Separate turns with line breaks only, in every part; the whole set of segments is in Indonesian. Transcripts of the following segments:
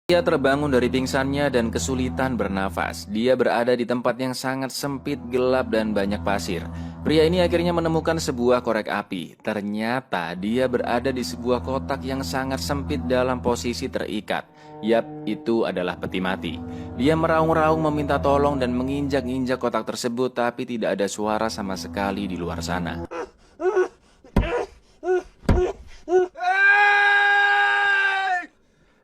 Dia terbangun dari pingsannya dan kesulitan bernafas. Dia berada di tempat yang sangat sempit, gelap, dan banyak pasir. Pria ini akhirnya menemukan sebuah korek api. Ternyata dia berada di sebuah kotak yang sangat sempit dalam posisi terikat. Yap, itu adalah peti mati. Dia meraung-raung meminta tolong dan menginjak-injak kotak tersebut, tapi tidak ada suara sama sekali di luar sana.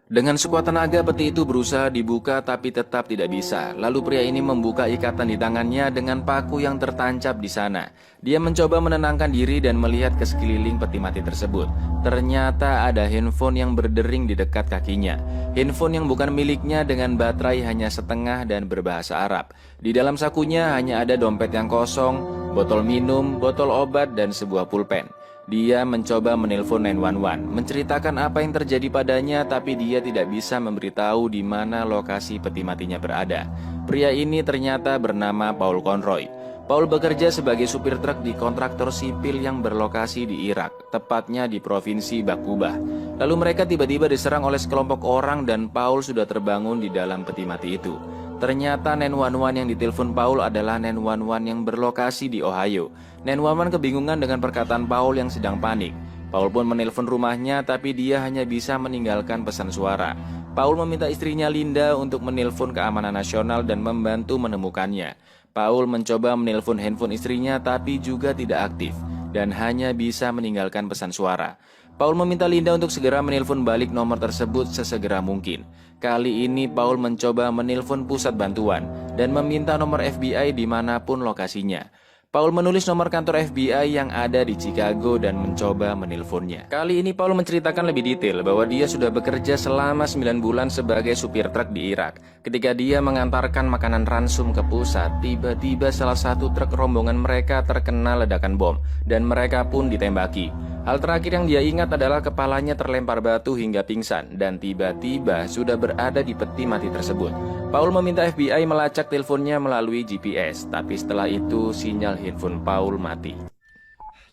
Dengan sekuat tenaga peti itu berusaha dibuka tapi tetap tidak bisa. Lalu pria ini membuka ikatan di tangannya dengan paku yang tertancap di sana. Dia mencoba menenangkan diri dan melihat ke sekeliling peti mati tersebut. Ternyata ada handphone yang berdering di dekat kakinya. Handphone yang bukan miliknya dengan baterai hanya setengah dan berbahasa Arab. Di dalam sakunya hanya ada dompet yang kosong, botol minum, botol obat, dan sebuah pulpen. Dia mencoba menelpon 911, menceritakan apa yang terjadi padanya, tapi dia tidak bisa memberitahu di mana lokasi peti matinya berada. Pria ini ternyata bernama Paul Conroy. Paul bekerja sebagai supir truk di kontraktor sipil yang berlokasi di Irak, tepatnya di provinsi Bakubah. Lalu mereka tiba-tiba diserang oleh sekelompok orang dan Paul sudah terbangun di dalam peti mati itu. Ternyata 911 yang ditelepon Paul adalah 911 yang berlokasi di Ohio. 911 kebingungan dengan perkataan Paul yang sedang panik. Paul pun menelpon rumahnya, tapi dia hanya bisa meninggalkan pesan suara. Paul meminta istrinya Linda untuk menelpon keamanan nasional dan membantu menemukannya. Paul mencoba menelpon handphone istrinya, tapi juga tidak aktif dan hanya bisa meninggalkan pesan suara. Paul meminta Linda untuk segera menelpon balik nomor tersebut sesegera mungkin. Kali ini Paul mencoba menelpon pusat bantuan dan meminta nomor FBI dimanapun lokasinya. Paul menulis nomor kantor FBI yang ada di Chicago dan mencoba menelponnya. Kali ini Paul menceritakan lebih detail bahwa dia sudah bekerja selama 9 bulan sebagai supir truk di Irak. Ketika dia mengantarkan makanan ransum ke pusat, tiba-tiba salah satu truk rombongan mereka terkena ledakan bom dan mereka pun ditembaki. Hal terakhir yang dia ingat adalah kepalanya terlempar batu hingga pingsan dan tiba-tiba sudah berada di peti mati tersebut. Paul meminta FBI melacak teleponnya melalui GPS, tapi setelah itu sinyal handphone Paul mati.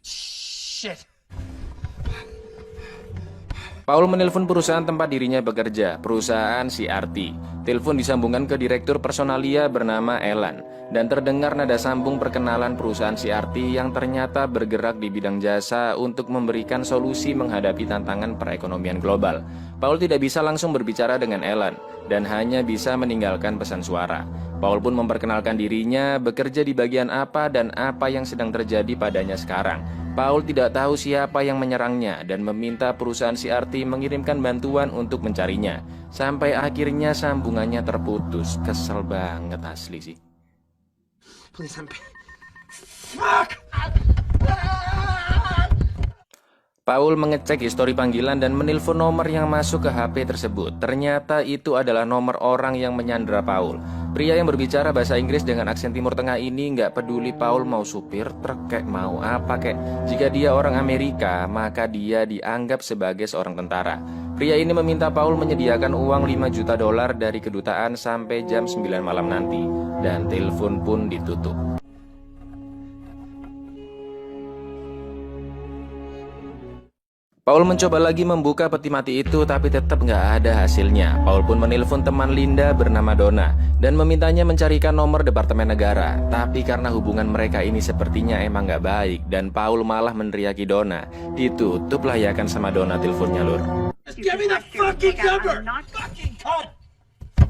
Shit. Paul menelpon perusahaan tempat dirinya bekerja, perusahaan CRT. Telepon disambungkan ke direktur personalia bernama Alan, dan terdengar nada sambung perkenalan perusahaan CRT yang ternyata bergerak di bidang jasa untuk memberikan solusi menghadapi tantangan perekonomian global. Paul tidak bisa langsung berbicara dengan Alan, dan hanya bisa meninggalkan pesan suara. Paul pun memperkenalkan dirinya, bekerja di bagian apa dan apa yang sedang terjadi padanya sekarang. Paul tidak tahu siapa yang menyerangnya dan meminta perusahaan CRT mengirimkan bantuan untuk mencarinya. Sampai akhirnya sambungannya terputus. Kesel banget asli sih. Paul mengecek histori panggilan dan menelpon nomor yang masuk ke HP tersebut. Ternyata itu adalah nomor orang yang menyandera Paul. Pria yang berbicara bahasa Inggris dengan aksen Timur Tengah ini nggak peduli Paul mau supir truk kek mau apa kek. Jika dia orang Amerika, maka dia dianggap sebagai seorang tentara. Pria ini meminta Paul menyediakan uang 5 juta dolar dari kedutaan sampai jam 9 malam nanti. Dan telepon pun ditutup. Paul mencoba lagi membuka peti mati itu tapi tetap nggak ada hasilnya. Paul pun menelpon teman Linda bernama Donna dan memintanya mencarikan nomor Departemen Negara. Tapi karena hubungan mereka ini sepertinya emang nggak baik dan Paul malah meneriaki Donna. Ditutuplah ya kan sama Donna teleponnya lur. Give me the fucking number. Fucking cut.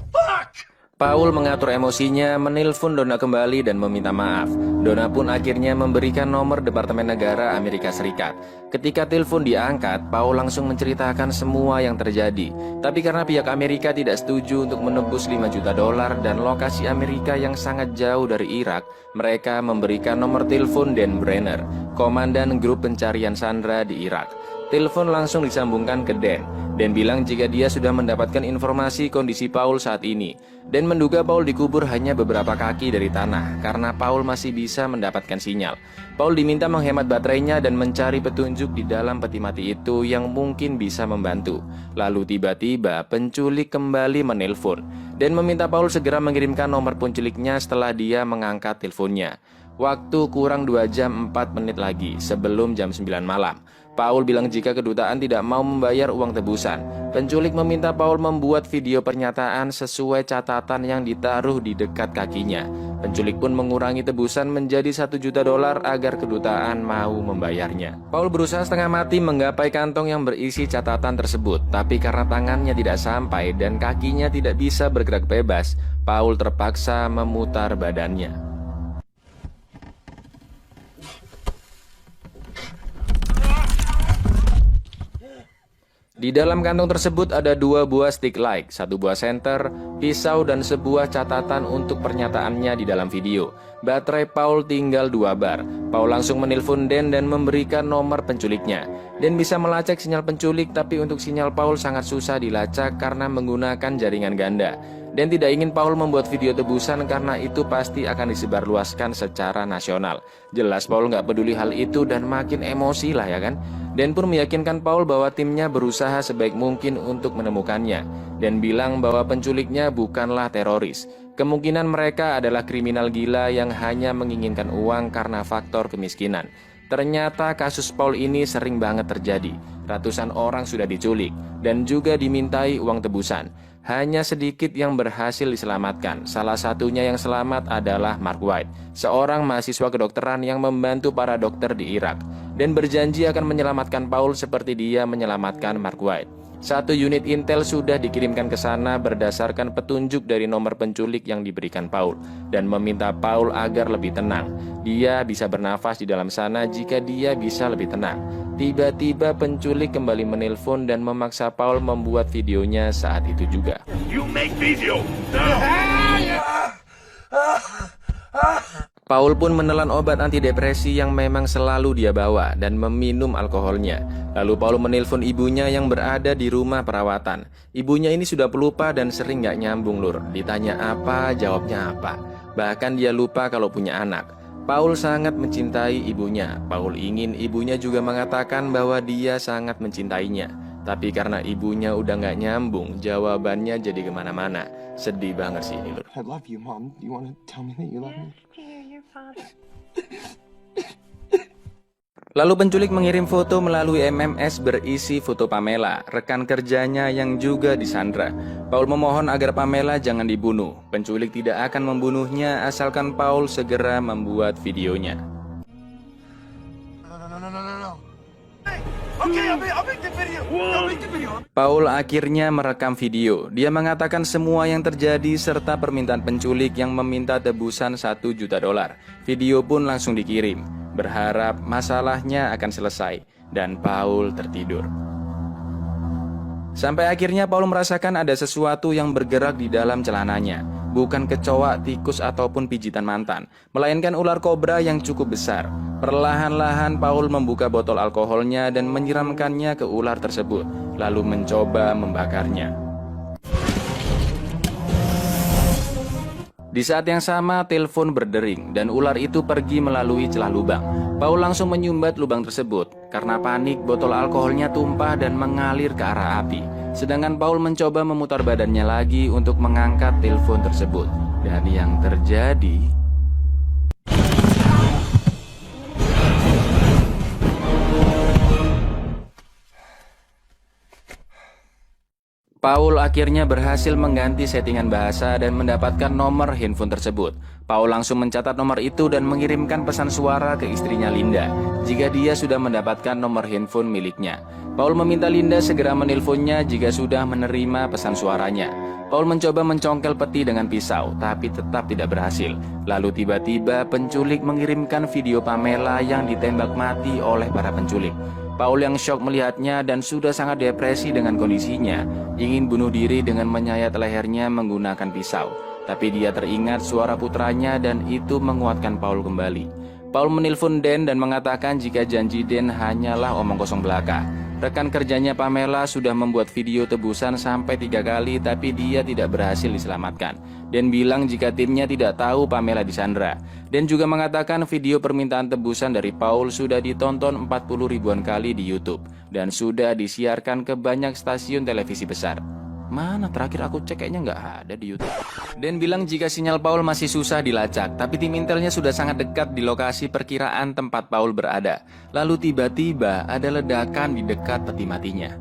Fuck. Paul mengatur emosinya, menelpon Donna kembali dan meminta maaf. Donna pun akhirnya memberikan nomor Departemen Negara Amerika Serikat. Ketika telepon diangkat, Paul langsung menceritakan semua yang terjadi. Tapi karena pihak Amerika tidak setuju untuk menebus 5 juta dolar dan lokasi Amerika yang sangat jauh dari Irak, mereka memberikan nomor telepon Dan Brenner, komandan grup pencarian Sandra di Irak. Telepon langsung disambungkan ke Dan. Dan bilang jika dia sudah mendapatkan informasi kondisi Paul saat ini. Dan menduga Paul dikubur hanya beberapa kaki dari tanah karena Paul masih bisa mendapatkan sinyal. Paul diminta menghemat baterainya dan mencari petunjuk di dalam peti mati itu yang mungkin bisa membantu. Lalu tiba-tiba penculik kembali menelpon dan meminta Paul segera mengirimkan nomor penculiknya setelah dia mengangkat teleponnya. Waktu kurang 2 jam 4 menit lagi sebelum jam 9 malam. Paul bilang jika kedutaan tidak mau membayar uang tebusan. Penculik meminta Paul membuat video pernyataan sesuai catatan yang ditaruh di dekat kakinya. Penculik pun mengurangi tebusan menjadi $1 juta agar kedutaan mau membayarnya. Paul berusaha setengah mati menggapai kantong yang berisi catatan tersebut, tapi karena tangannya tidak sampai dan kakinya tidak bisa bergerak bebas, Paul terpaksa memutar badannya. Di dalam kantong tersebut ada 2 buah stick light, 1 buah senter, pisau, dan sebuah catatan untuk pernyataannya di dalam video. Baterai Paul tinggal 2 bar. Paul langsung menelpon Dan dan memberikan nomor penculiknya. Dan bisa melacak sinyal penculik, tapi untuk sinyal Paul sangat susah dilacak karena menggunakan jaringan ganda. Dan tidak ingin Paul membuat video tebusan karena itu pasti akan disebarluaskan secara nasional. Jelas Paul nggak peduli hal itu dan makin emosi lah ya kan. Dan pun meyakinkan Paul bahwa timnya berusaha sebaik mungkin untuk menemukannya. Dan bilang bahwa penculiknya bukanlah teroris. Kemungkinan mereka adalah kriminal gila yang hanya menginginkan uang karena faktor kemiskinan. Ternyata kasus Paul ini sering banget terjadi. Ratusan orang sudah diculik dan juga dimintai uang tebusan. Hanya sedikit yang berhasil diselamatkan. Salah satunya yang selamat adalah Mark White, seorang mahasiswa kedokteran yang membantu para dokter di Irak dan berjanji akan menyelamatkan Paul seperti dia menyelamatkan Mark White. 1 unit intel sudah dikirimkan ke sana berdasarkan petunjuk dari nomor penculik yang diberikan Paul dan meminta Paul agar lebih tenang. Dia bisa bernafas di dalam sana jika dia bisa lebih tenang. Tiba-tiba penculik kembali menelpon dan memaksa Paul membuat videonya saat itu juga.
You make video now.
Paul pun menelan obat antidepresi yang memang selalu dia bawa dan meminum alkoholnya. Lalu Paul menelpon ibunya yang berada di rumah perawatan. Ibunya ini sudah pelupa dan sering gak nyambung lur. Ditanya apa, jawabnya apa. Bahkan dia lupa kalau punya anak. Paul sangat mencintai ibunya. Paul ingin ibunya juga mengatakan bahwa dia sangat mencintainya. Tapi karena ibunya udah gak nyambung, jawabannya jadi kemana-mana. Sedih banget sih ini lur.
I love you, Mom. Do you want to tell me that you love me?
Lalu penculik mengirim foto melalui MMS berisi foto Pamela, rekan kerjanya yang juga disandra. Paul memohon agar Pamela jangan dibunuh. Penculik tidak akan membunuhnya asalkan Paul segera membuat videonya.
No. Okay, I'll make the video. I'll make the video.
Paul akhirnya merekam video. Dia mengatakan semua yang terjadi serta permintaan penculik yang meminta tebusan $1 juta. Video pun langsung dikirim. Berharap masalahnya akan selesai dan Paul tertidur. Sampai akhirnya Paul merasakan ada sesuatu yang bergerak di dalam celananya. Bukan kecoa, tikus ataupun pijitan mantan, melainkan ular kobra yang cukup besar. Perlahan-lahan Paul membuka botol alkoholnya dan menyiramkannya ke ular tersebut, lalu mencoba membakarnya. Di saat yang sama, telepon berdering dan ular itu pergi melalui celah lubang. Paul langsung menyumbat lubang tersebut. Karena panik, botol alkoholnya tumpah dan mengalir ke arah api. Sedangkan Paul mencoba memutar badannya lagi untuk mengangkat telepon tersebut. Dan yang terjadi... Paul akhirnya berhasil mengganti settingan bahasa dan mendapatkan nomor handphone tersebut. Paul langsung mencatat nomor itu dan mengirimkan pesan suara ke istrinya Linda jika dia sudah mendapatkan nomor handphone miliknya. Paul meminta Linda segera menelponnya jika sudah menerima pesan suaranya. Paul mencoba mencongkel peti dengan pisau, tapi tetap tidak berhasil. Lalu tiba-tiba penculik mengirimkan video Pamela yang ditembak mati oleh para penculik. Paul yang syok melihatnya dan sudah sangat depresi dengan kondisinya, ingin bunuh diri dengan menyayat lehernya menggunakan pisau. Tapi dia teringat suara putranya dan itu menguatkan Paul kembali. Paul menelpon Dan dan mengatakan jika janji Dan hanyalah omong kosong belaka. Rekan kerjanya Pamela sudah membuat video tebusan sampai 3 kali tapi dia tidak berhasil diselamatkan. Dan bilang jika timnya tidak tahu Pamela disandra. Dan juga mengatakan video permintaan tebusan dari Paul sudah ditonton 40 ribuan kali di YouTube dan sudah disiarkan ke banyak stasiun televisi besar. Mana terakhir aku cek kayaknya nggak ada di YouTube. Dan bilang jika sinyal Paul masih susah dilacak, tapi tim intelnya sudah sangat dekat di lokasi perkiraan tempat Paul berada. Lalu tiba-tiba ada ledakan di dekat peti matinya.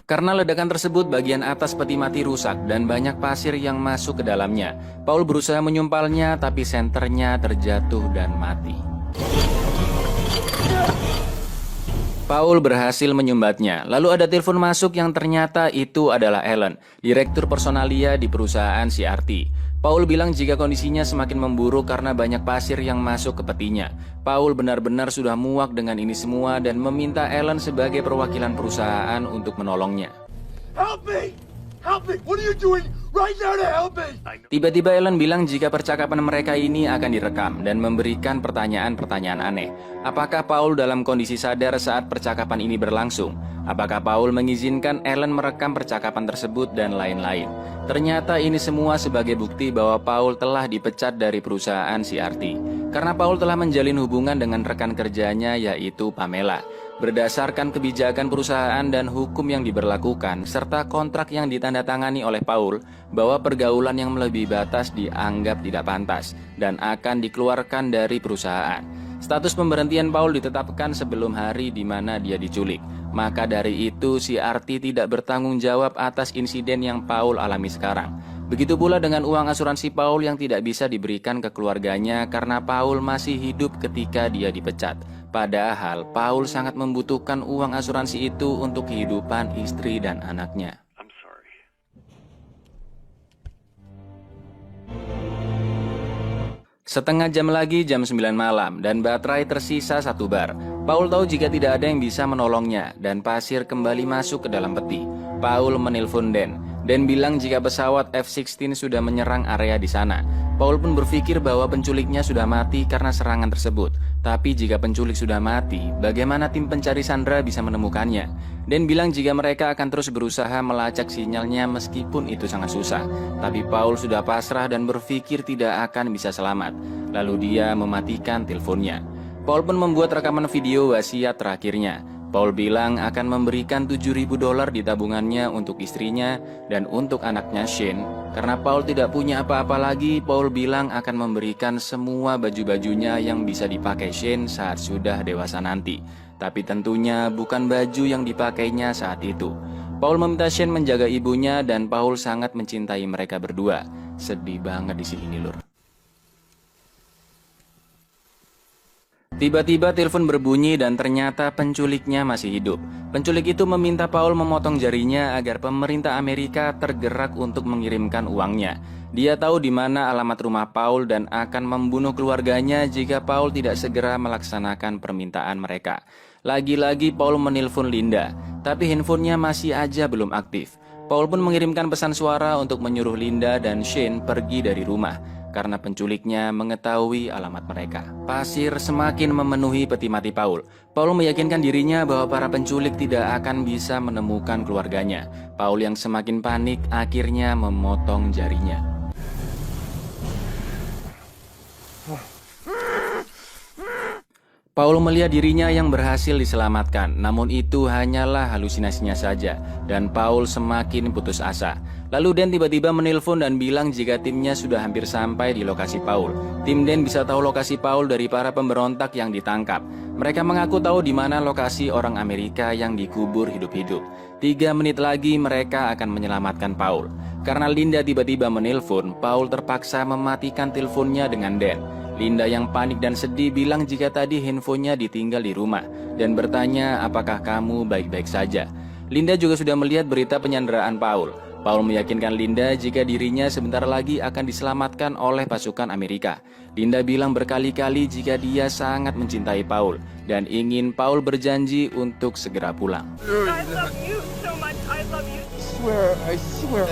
Karena ledakan tersebut bagian atas peti mati rusak dan banyak pasir yang masuk ke dalamnya. Paul berusaha menyumpalnya tapi senternya terjatuh dan mati. Paul berhasil menyumbatnya. Lalu ada telepon masuk yang ternyata itu adalah Alan, direktur personalia di perusahaan CRT. Paul bilang jika kondisinya semakin memburuk karena banyak pasir yang masuk ke petinya. Paul benar-benar sudah muak dengan ini semua dan meminta Alan sebagai perwakilan perusahaan untuk menolongnya.
Help me! Help me! What are you doing right now to help me?
Tiba-tiba Alan bilang jika percakapan mereka ini akan direkam dan memberikan pertanyaan-pertanyaan aneh. Apakah Paul dalam kondisi sadar saat percakapan ini berlangsung? Apakah Paul mengizinkan Alan merekam percakapan tersebut dan lain-lain? Ternyata ini semua sebagai bukti bahwa Paul telah dipecat dari perusahaan CRT. Karena Paul telah menjalin hubungan dengan rekan kerjanya yaitu Pamela. Berdasarkan kebijakan perusahaan dan hukum yang diberlakukan, serta kontrak yang ditandatangani oleh Paul, bahwa pergaulan yang melebihi batas dianggap tidak pantas dan akan dikeluarkan dari perusahaan. Status pemberhentian Paul ditetapkan sebelum hari di mana dia diculik. Maka dari itu CRT tidak bertanggung jawab atas insiden yang Paul alami sekarang. Begitu pula dengan uang asuransi Paul yang tidak bisa diberikan ke keluarganya karena Paul masih hidup ketika dia dipecat. Padahal Paul sangat membutuhkan uang asuransi itu untuk kehidupan istri dan anaknya.
I'm sorry.
Setengah jam lagi jam 9 malam dan baterai tersisa 1 bar. Paul tahu jika tidak ada yang bisa menolongnya dan pasir kembali masuk ke dalam peti. Paul menelpon Dan bilang jika pesawat F-16 sudah menyerang area di sana. Paul pun berpikir bahwa penculiknya sudah mati karena serangan tersebut. Tapi jika penculik sudah mati, bagaimana tim pencari Sandra bisa menemukannya? Dan bilang jika mereka akan terus berusaha melacak sinyalnya meskipun itu sangat susah. Tapi Paul sudah pasrah dan berpikir tidak akan bisa selamat. Lalu dia mematikan teleponnya. Paul pun membuat rekaman video wasiat terakhirnya. Paul bilang akan memberikan $7.000 di tabungannya untuk istrinya dan untuk anaknya Shane. Karena Paul tidak punya apa-apa lagi, Paul bilang akan memberikan semua baju-bajunya yang bisa dipakai Shane saat sudah dewasa nanti. Tapi tentunya bukan baju yang dipakainya saat itu. Paul meminta Shane menjaga ibunya dan Paul sangat mencintai mereka berdua. Sedih banget di sini Lur. Tiba-tiba telepon berbunyi dan ternyata penculiknya masih hidup. Penculik itu meminta Paul memotong jarinya agar pemerintah Amerika tergerak untuk mengirimkan uangnya. Dia tahu di mana alamat rumah Paul dan akan membunuh keluarganya jika Paul tidak segera melaksanakan permintaan mereka. Lagi-lagi Paul menelpon Linda, tapi handphonenya masih aja belum aktif. Paul pun mengirimkan pesan suara untuk menyuruh Linda dan Shane pergi dari rumah. Karena penculiknya mengetahui alamat mereka. Pasir semakin memenuhi peti mati Paul. Paul meyakinkan dirinya bahwa para penculik tidak akan bisa menemukan keluarganya. Paul yang semakin panik akhirnya memotong jarinya. Paul melihat dirinya yang berhasil diselamatkan, namun itu hanyalah halusinasinya saja, dan Paul semakin putus asa. Lalu Dan tiba-tiba menelpon dan bilang jika timnya sudah hampir sampai di lokasi Paul. Tim Dan bisa tahu lokasi Paul dari para pemberontak yang ditangkap. Mereka mengaku tahu di mana lokasi orang Amerika yang dikubur hidup-hidup. 3 menit lagi mereka akan menyelamatkan Paul. Karena Linda tiba-tiba menelpon, Paul terpaksa mematikan teleponnya dengan Dan. Linda yang panik dan sedih bilang jika tadi handphonenya ditinggal di rumah dan bertanya apakah kamu baik-baik saja. Linda juga sudah melihat berita penyanderaan Paul. Paul meyakinkan Linda jika dirinya sebentar lagi akan diselamatkan oleh pasukan Amerika. Linda bilang berkali-kali jika dia sangat mencintai Paul dan ingin Paul berjanji untuk segera pulang.
I love you so much. I love you.
I swear,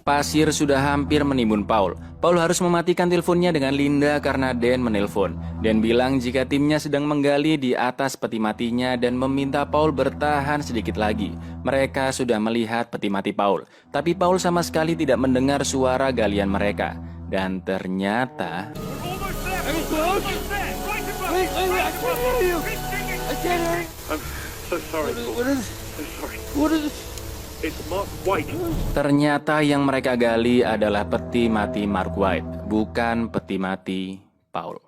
Pasir sudah hampir menimbun Paul. Paul harus mematikan teleponnya dengan Linda karena Dan menelpon. Dan bilang jika timnya sedang menggali di atas peti matinya dan meminta Paul bertahan sedikit lagi. Mereka sudah melihat peti mati Paul. Tapi Paul sama sekali tidak mendengar suara galian mereka. Dan ternyata...
Almost there. Almost there. Right above.
wait, I can't hear you. I can't hear you.
I'm so sorry, Paul.
What is?
So sorry.
What is it?
It's Mark White.
Ternyata yang mereka gali adalah peti mati Mark White, bukan peti mati Paul.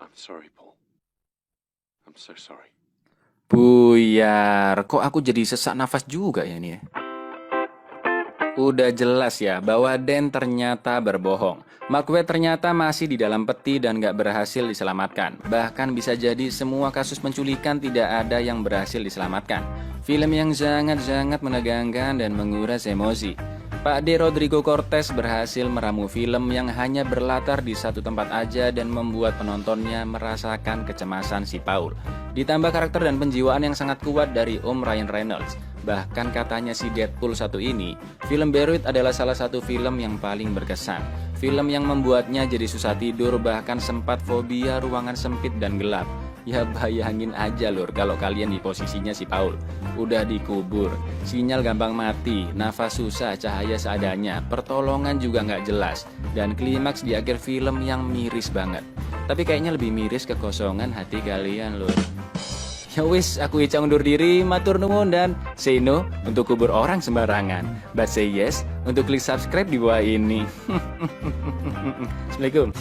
I'm sorry, Paul. I'm so sorry.
Buyar, kok aku jadi sesak nafas juga ya ini ya? Udah jelas ya bahwa Dan ternyata berbohong. Mark White ternyata masih di dalam peti dan gak berhasil diselamatkan. Bahkan bisa jadi semua kasus penculikan tidak ada yang berhasil diselamatkan. Film yang sangat-sangat menegangkan dan menguras emosi. Pak D. Rodrigo Cortez berhasil meramu film yang hanya berlatar di satu tempat aja dan membuat penontonnya merasakan kecemasan si Paul. Ditambah karakter dan penjiwaan yang sangat kuat dari Om Ryan Reynolds. Bahkan katanya si Deadpool satu ini, film Beirut adalah salah satu film yang paling berkesan. Film yang membuatnya jadi susah tidur, bahkan sempat fobia ruangan sempit dan gelap. Ya bayangin aja lur kalau kalian di posisinya si Paul. Udah dikubur, sinyal gampang mati, nafas susah, cahaya seadanya, pertolongan juga nggak jelas. Dan klimaks di akhir film yang miris banget. Tapi kayaknya lebih miris kekosongan hati kalian lur. Ya wis, aku Ica undur diri, matur nuwun dan say no untuk kubur orang sembarangan. But say yes untuk klik subscribe di bawah ini. Assalamualaikum.